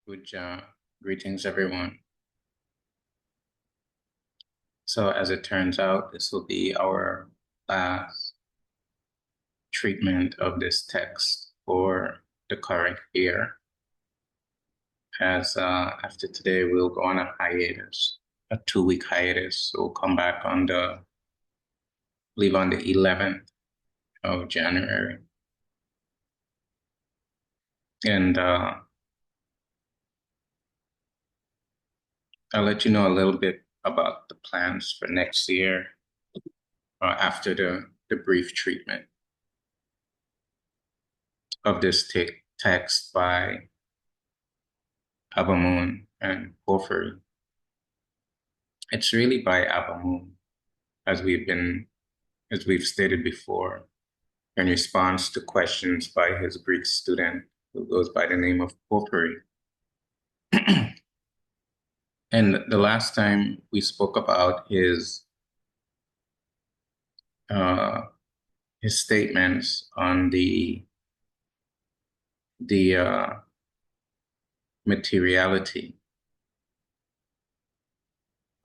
Good greetings, everyone. So, as it turns out, this will be our last treatment of this text for the current year. As after today, we'll go on a hiatus, a 2-week hiatus. So we'll come back on leave on the 11th of January. And I'll let you know a little bit about the plans for next year after the brief treatment of this text by Ab Amon and Porphyry. It's really by Ab Amon, as we've stated before, in response to questions by his Greek student who goes by the name of Porphyry. And the last time we spoke about his statements on the materiality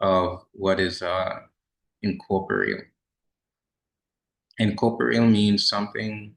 of what is incorporeal. Incorporeal means something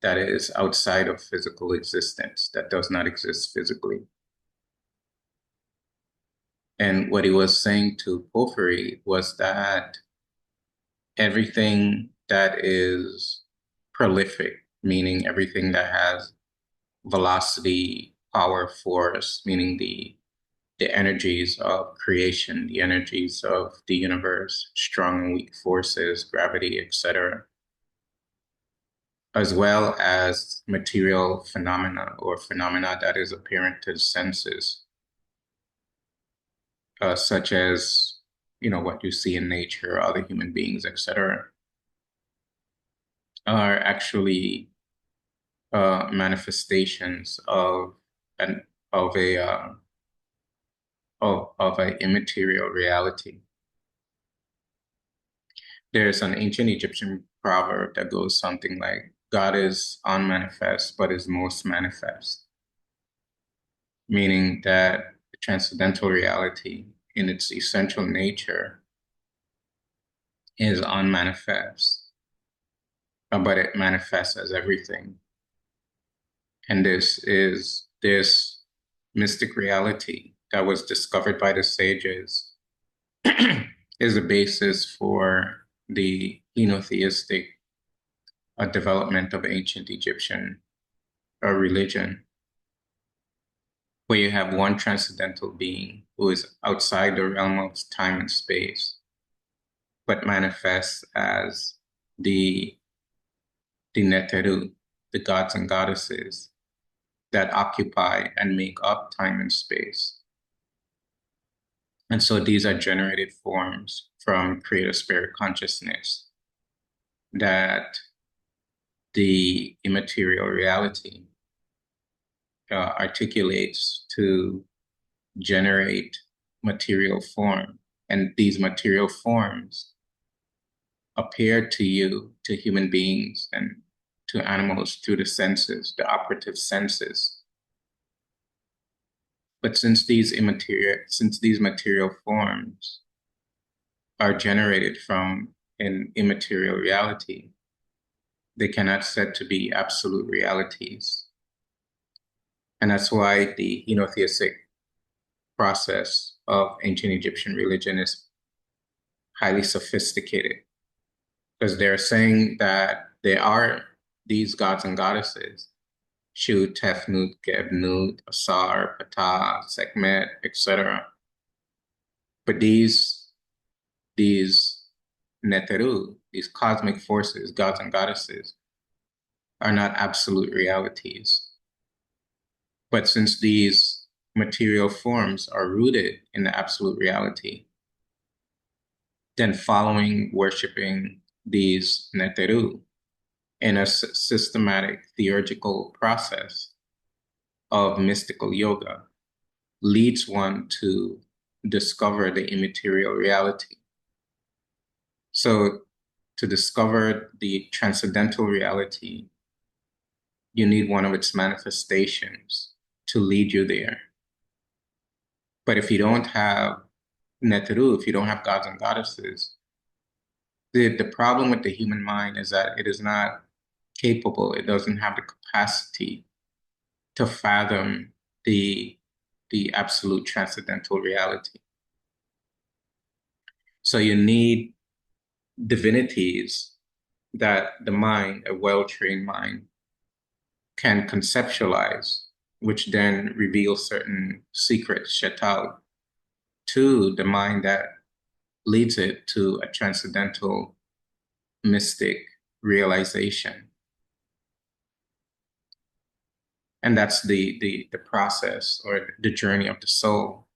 that is outside of physical existence, that does not exist physically. And what he was saying to Porphyry was that everything that is prolific, meaning everything that has velocity, power, force, meaning the energies of creation, the energies of the universe, strong and weak forces, gravity, etc., as well as material phenomena or phenomena that is apparent to the senses, such as, what you see in nature, other human beings, etc., are actually manifestations of an of a immaterial reality. There's an ancient Egyptian proverb that goes something like, God is unmanifest, but is most manifest, meaning that the transcendental reality in its essential nature is unmanifest, but it manifests as everything. And this mystic reality that was discovered by the sages is the basis for the henotheistic development of ancient Egyptian religion, where you have one transcendental being who is outside the realm of time and space, but manifests as the Neteru, the gods and goddesses that occupy and make up time and space. And so these are generated forms from creator spirit consciousness that the immaterial reality articulates to generate material form. And these material forms appear to you, to human beings and to animals through the senses, the operative senses. But since these material forms are generated from an immaterial reality, they cannot said to be absolute realities. And that's why the henotheistic process of ancient Egyptian religion is highly sophisticated, because they're saying that there are these gods and goddesses, Shu, Tefnut, Gebnut, Asar, Ptah, Sekhmet, etc. But these Neteru, these cosmic forces, gods and goddesses, are not absolute realities. But since these material forms are rooted in the absolute reality, then worshiping these Neteru in a systematic theurgical process of mystical yoga leads one to discover the immaterial reality. So to discover the transcendental reality, you need one of its manifestations to lead you there. But if you don't have Neteru, if you don't have gods and goddesses, the problem with the human mind is that it is not capable, it doesn't have the capacity to fathom the absolute transcendental reality. So you need divinities that the mind, a well-trained mind, can conceptualize, which then reveals certain secrets, shetal, to the mind that leads it to a transcendental mystic realization. And that's the process or the journey of the soul.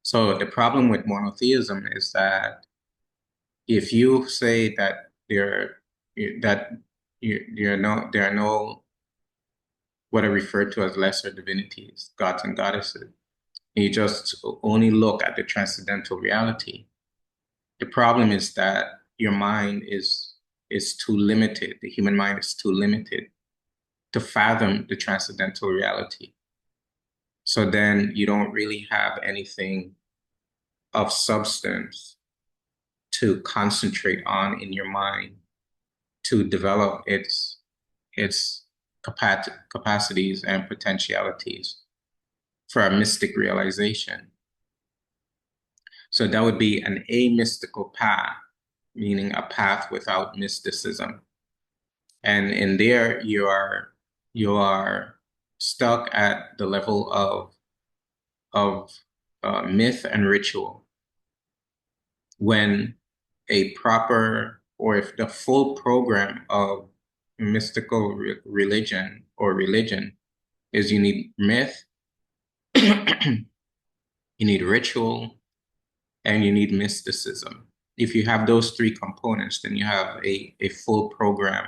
So the problem with monotheism is that if you say that there are no what are referred to as lesser divinities, gods and goddesses, and you just only look at the transcendental reality, the problem is that your mind is too limited. The human mind is too limited to fathom the transcendental reality. So then you don't really have anything of substance to concentrate on in your mind to develop its capacities and potentialities for a mystic realization. So that would be an amystical path, meaning a path without mysticism. And in there, you are stuck at the level of myth and ritual. When a proper, or if the full program of mystical religion or religion is you need myth, you need ritual, and you need mysticism. If you have those three components, then you have a full program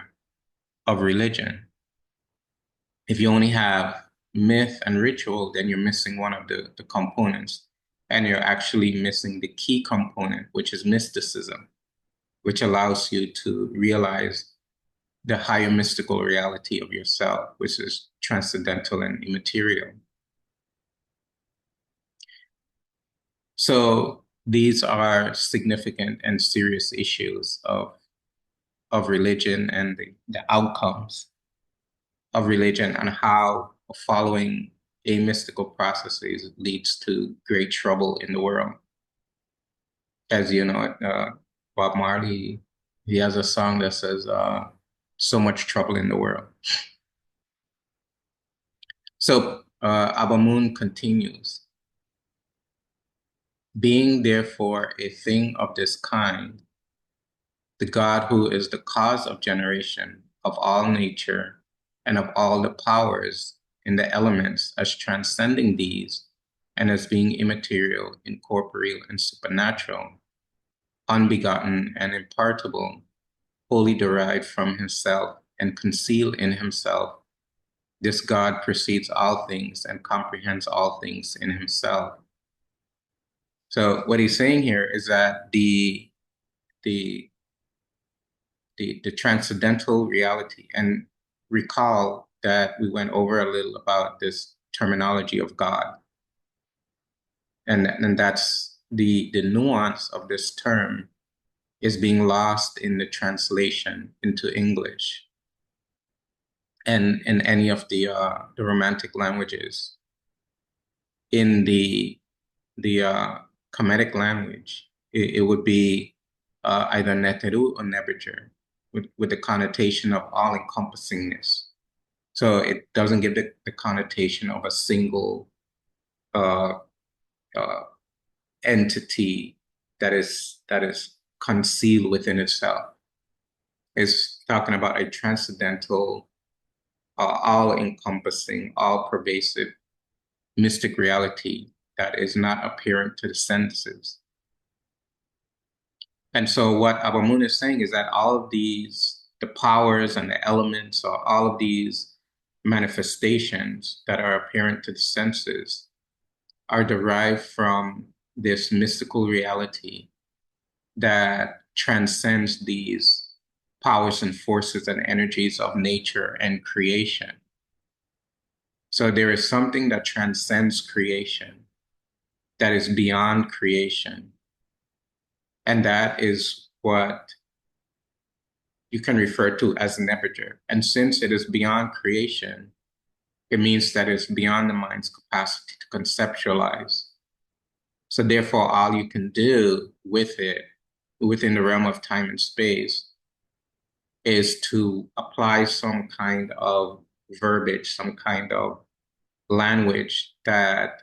of religion. If you only have myth and ritual, then you're missing one of the components, and you're actually missing the key component, which is mysticism, which allows you to realize the higher mystical reality of yourself, which is transcendental and immaterial. So these are significant and serious issues of religion and the outcomes of religion, and how following amystical processes leads to great trouble in the world. As you know, Bob Marley, he has a song that says, so much trouble in the world. So Ab Amon continues, being therefore a thing of this kind, the God who is the cause of generation of all nature and of all the powers in the elements as transcending these and as being immaterial, incorporeal, and supernatural, unbegotten and impartible, wholly derived from himself and concealed in himself. This God precedes all things and comprehends all things in himself. So what he's saying here is that the transcendental reality, and recall that we went over a little about this terminology of God, and that's the nuance of this term is being lost in the translation into English and in any of the Romantic languages. In the Kemetic language, it would be either Neteru or Nebuchadnezzar, with the connotation of all-encompassingness. So it doesn't give the connotation of a single uh, entity that is concealed within itself. It's talking about a transcendental, all-encompassing, all-pervasive mystic reality that is not apparent to the senses. And so what Ab Amon is saying is that all of these, the powers and the elements, or all of these manifestations that are apparent to the senses, are derived from this mystical reality that transcends these powers and forces and energies of nature and creation. So there is something that transcends creation, that is beyond creation. And that is what you can refer to as Nebuchadnezzar. And since it is beyond creation, it means that it's beyond the mind's capacity to conceptualize. So therefore, all you can do with it within the realm of time and space is to apply some kind of verbiage, some kind of language that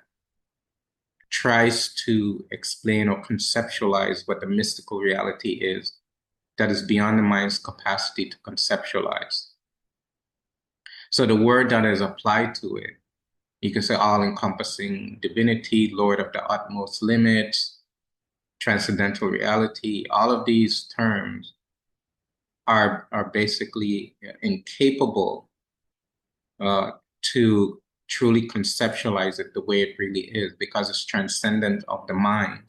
tries to explain or conceptualize what the mystical reality is that is beyond the mind's capacity to conceptualize. So the word that is applied to it, you can say all-encompassing divinity, Lord of the utmost limits, transcendental reality, all of these terms are basically incapable to truly conceptualize it the way it really is because it's transcendent of the mind.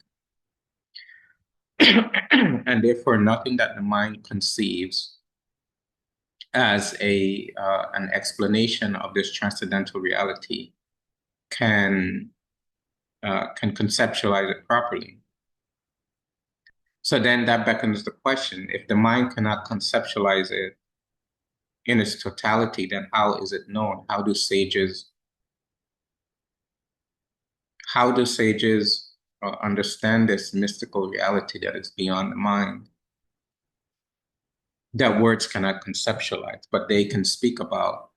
And therefore, nothing that the mind conceives as an explanation of this transcendental reality can conceptualize it properly. So then that beckons the question, if the mind cannot conceptualize it in its totality, then how is it known? How do sages understand this mystical reality that is beyond the mind, that words cannot conceptualize, but they can speak about?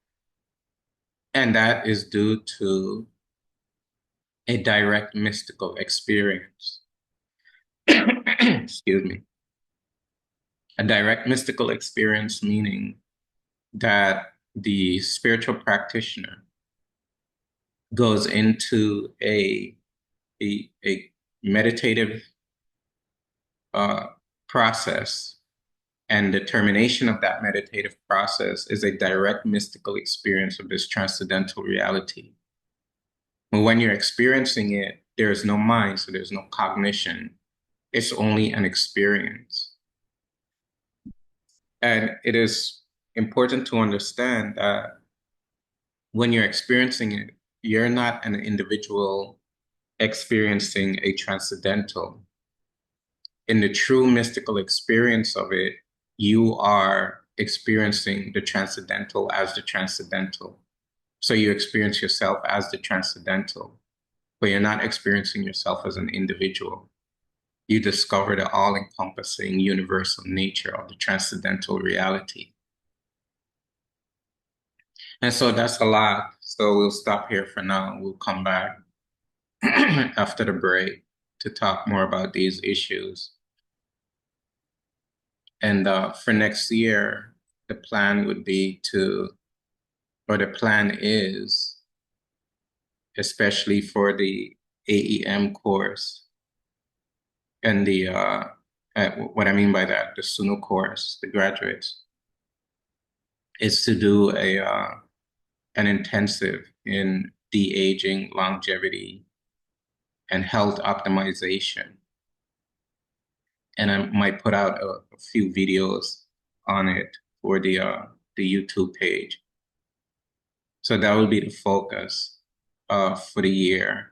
And that is due to a direct mystical experience. Excuse me. A direct mystical experience meaning that the spiritual practitioner goes into a meditative process, and the termination of that meditative process is a direct mystical experience of this transcendental reality. But when you're experiencing it, there is no mind, so there's no cognition. It's only an experience. And it is important to understand that when you're experiencing it, you're not an individual experiencing a transcendental. In the true mystical experience of it, you are experiencing the transcendental as the transcendental. So you experience yourself as the transcendental, but you're not experiencing yourself as an individual. You discover the all-encompassing universal nature of the transcendental reality. And so that's a lot. So we'll stop here for now. We'll come back after the break to talk more about these issues. And for next year, the plan would be the plan is, especially for the AEM course and what I mean by that, the Sunu course, the graduates, is to do an intensive in de-aging, longevity, and health optimization. And I might put out a few videos on it for the YouTube page. So that will be the focus for the year,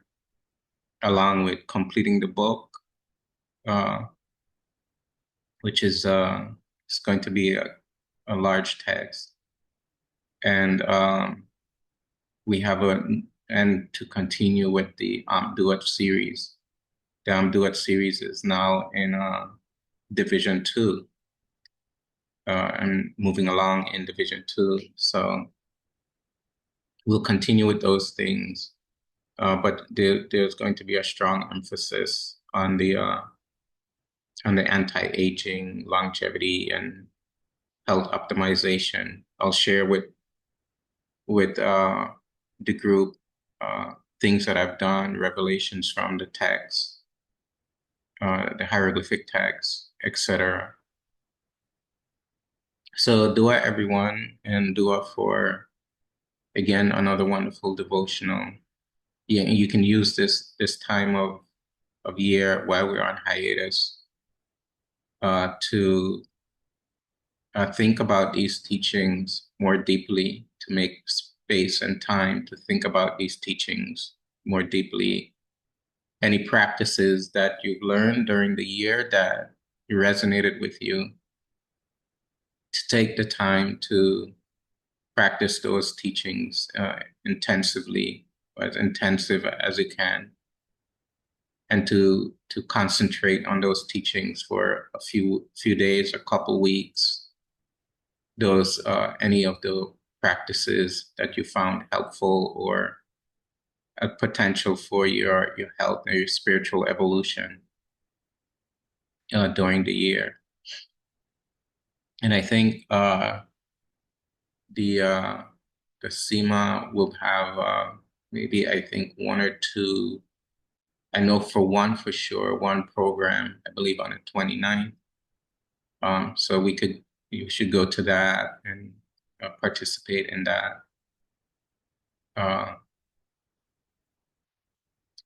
along with completing the book, which is it's going to be a large text. And and to continue with the Duet series. The Duet series is now in Division 2. And moving along in Division 2. So we'll continue with those things. But there's going to be a strong emphasis on the anti-aging, longevity, and health optimization. I'll share with the group things that I've done, revelations from the text, the hieroglyphic text, etc. So dua everyone, and dua for, again, another wonderful devotional. Yeah, you can use this time of year while we're on hiatus to think about these teachings more deeply, to make space and time to think about these teachings more deeply. Any practices that you've learned during the year that resonated with you, to take the time to practice those teachings intensively, or as intensive as you can, and to concentrate on those teachings for a few days, a couple weeks. Those any of the practices that you found helpful or a potential for your health and your spiritual evolution during the year. And I think the SEMA will have maybe, I think, one or two. I know for one for sure, one program, I believe on the 29th. So you should go to that and participate in that.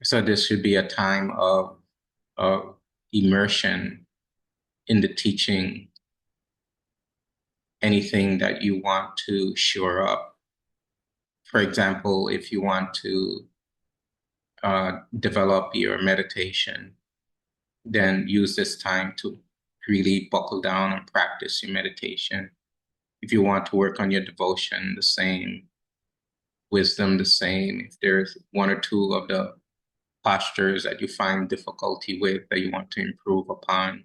So this should be a time of immersion in the teaching, anything that you want to shore up. For example, if you want to develop your meditation, then use this time to really buckle down and practice your meditation. If you want to work on your devotion, the same. Wisdom, the same. If there's one or two of the postures that you find difficulty with that you want to improve upon,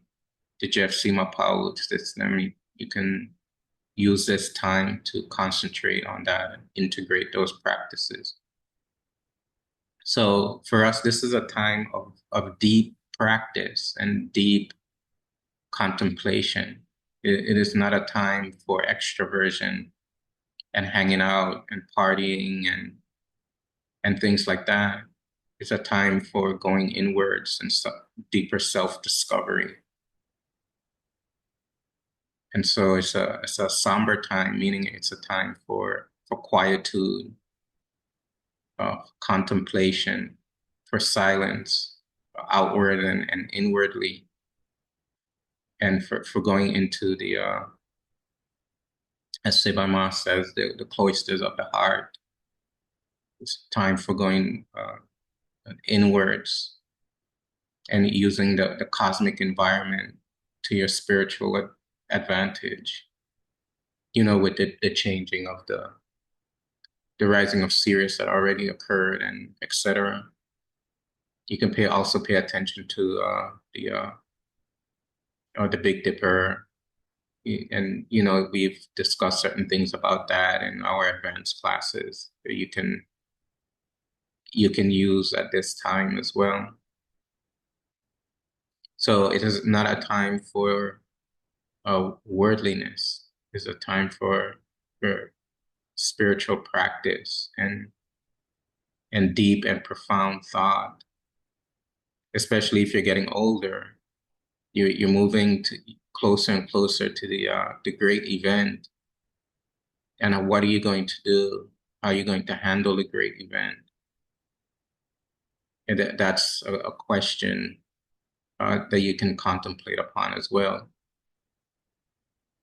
the Jeff Sema Power system, you can use this time to concentrate on that and integrate those practices. So for us, this is a time of deep practice and deep contemplation. It is not a time for extroversion and hanging out and partying and things like that. It's a time for going inwards and deeper self-discovery. And so it's a somber time, meaning it's a time for quietude, contemplation, for silence, outward and inwardly, and for going into the as Sebama says, the cloisters of the heart. It's time for going inwards and using the cosmic environment to your spiritual advantage. You know, with the changing of the rising of Sirius that already occurred and etc. You can also pay attention to the Big Dipper, and you know we've discussed certain things about that in our advanced classes that you can use at this time as well. So it is not a time for worldliness. It's a time for spiritual practice and deep and profound thought. Especially if you're getting older, you're moving closer and closer to the great event. And what are you going to do? How are you going to handle the great event? And that's a question that you can contemplate upon as well.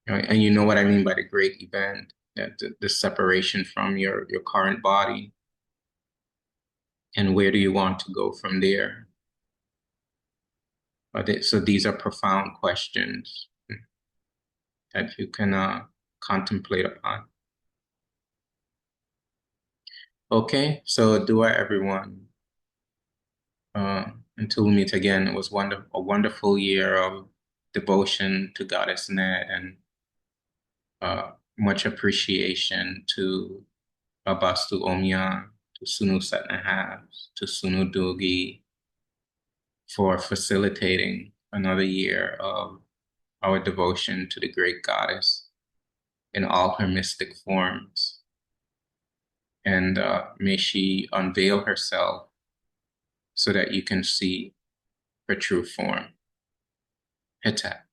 And you know what I mean by the great event, that the separation from your current body, and where do you want to go from there? So these are profound questions that you can contemplate upon. Okay, so dua everyone. Until we meet again, it was a wonderful year of devotion to Goddess Net and much appreciation to Babastu Omya, to Sunu Satnahas, to Sunu Dogi for facilitating another year of our devotion to the great goddess in all her mystic forms. And may she unveil herself so that you can see her true form. Hitat.